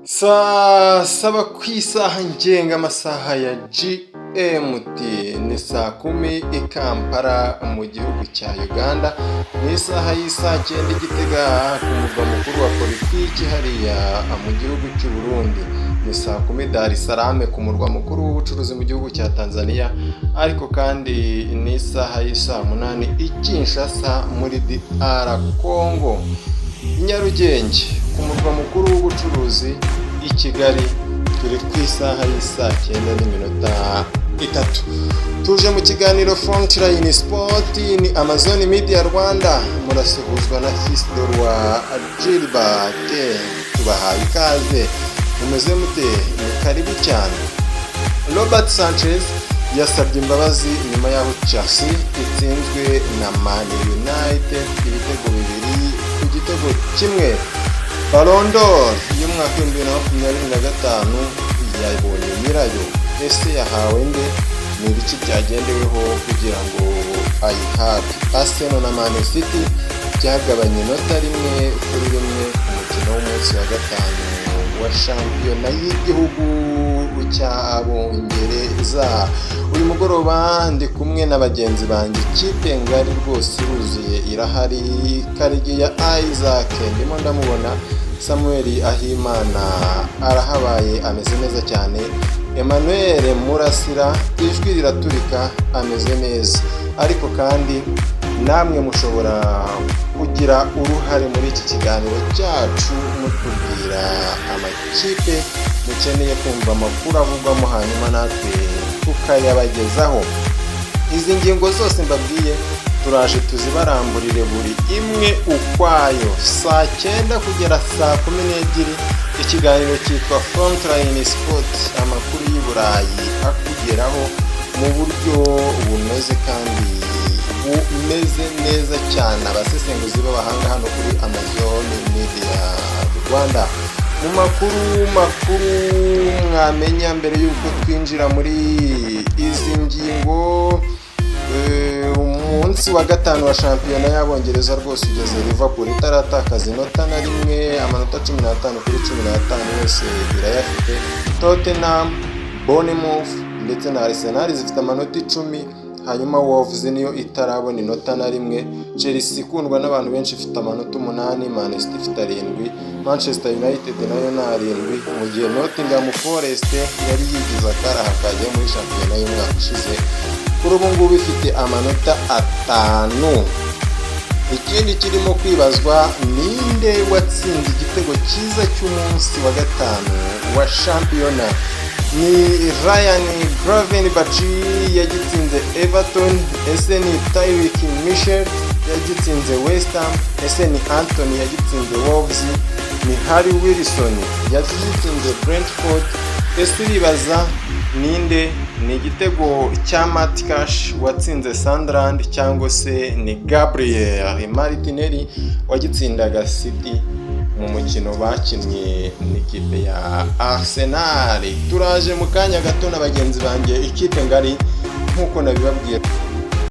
Saa saba ku isaha ngenga amasaha ya GMT ni saa 10 i Kampala mu gihugu cya Uganda, mu isaha y'isaa 9 i Gitega ku murwa mukuru wa politiki hariya mu gihugu cy'u Burundi, ni saa 10 Dar es Salaam ku murwa mukuru w'ubucuruzi mu gihugu cya Tanzania, ariko kandi ni isaha y'isaa 8 i Kinshasa muri DR Congo. Nyarugenge ku murwa mukuru w'ubucuruzi i Kigali turi ku isaha y'isaa 9:03. Tuje mu kiganiro Frontline Sport ni Amazon Media Rwanda, murasuhuzwa na Fils de Roi Gilbert. Tubahaye ikaze, mumeze mute? Ni karibu cyane. Robert Sanchez yasabye imbabazi nyuma y'aho Chelsea itsinzwe na Man United ibitego 2 ku gitego kimwe. Ballon d'Or y'umwaka w'2025 yayibonye nyirayo. Ese yahawe nde? Ni ibiki byagendeweho kugira ngo ayihabwe? Arsenal na Man City byagabanye inota 1-1 ku mukino w'umunsi wa gatanu wa shampiyona y'igihugu cy'Abongereza. Uyu mugoroba ndi kumwe na bagenzi banjye, ikipe ngari rwose iruzuye irahari. Karegeya Isaac ndimo ndamubona, Samuel Ahimana arahabaye ameze neza cyane, Emmanuel Murasira ijwi riraturika ameze neza. Ariko kandi namwe mushobora kugira uruhare muri iki kiganiro cyacu mutubwira amakipe mukeneye kumva amakuru avugwamo, hanyuma natwe tukayabagezaho. Izi ngingo zose mbabwiye turaje tuzibaramburire buri imwe ukwayo, saa 9 kugera saa 12. Ikiganiro cyitwa Frontline Sport, amakuru y'i Burayi akugeraho mu buryo bunoze kandi bumeze neza cyane. Abasesenguzi b'abahanga hano kuri Amazon Media Rwanda. Mu makuru mwamenya mbere y'uko twinjira muri izi ngingo, umunsi wa gatanu wa shampiyona y'Abongereza rwose ugeze. Liverpool itaratakaza inota na rimwe, amanota 15 kuri 15 yose irayafite. Tottenham, Bournemouth ndetse na Arsenal zifite amanota 10, hanyuma Wolves niyo itarabona inota na rimwe. Chelsea ikundwa n'abantu benshi ifite amanota 8, Man City ifite 7, Manchester United nayo na 7, mu gihe Nottingham Forest yari yigize akaraha kagiye muri shampiyona y'umwaka ushize, kuri ubu ngubu ifite amanota 5. Ikindi kirimo kwibazwa, ninde watsinze igitego cyiza cy'umunsi wa gatanu wa shampiyona? Ni Ryan Gravenberch yagitsinze Everton, ese ni Tyreek Mitchell yagitsinze West Ham, ese ni Anthony yagitsinze Wolves, ni Harry Wilson yagitsinze Brentford? Ese uribaza ninde? Ni igitego cya Matt Cash watsinze Sunderland, cyangwa se ni Gabriel Martinelli wagitsindaga City mu mukino bakinnye n'ikipe ya Arsenal? Turaje mu kanya gato na bagenzi banjye, ikipe ngari nk'uko nabibabwiye.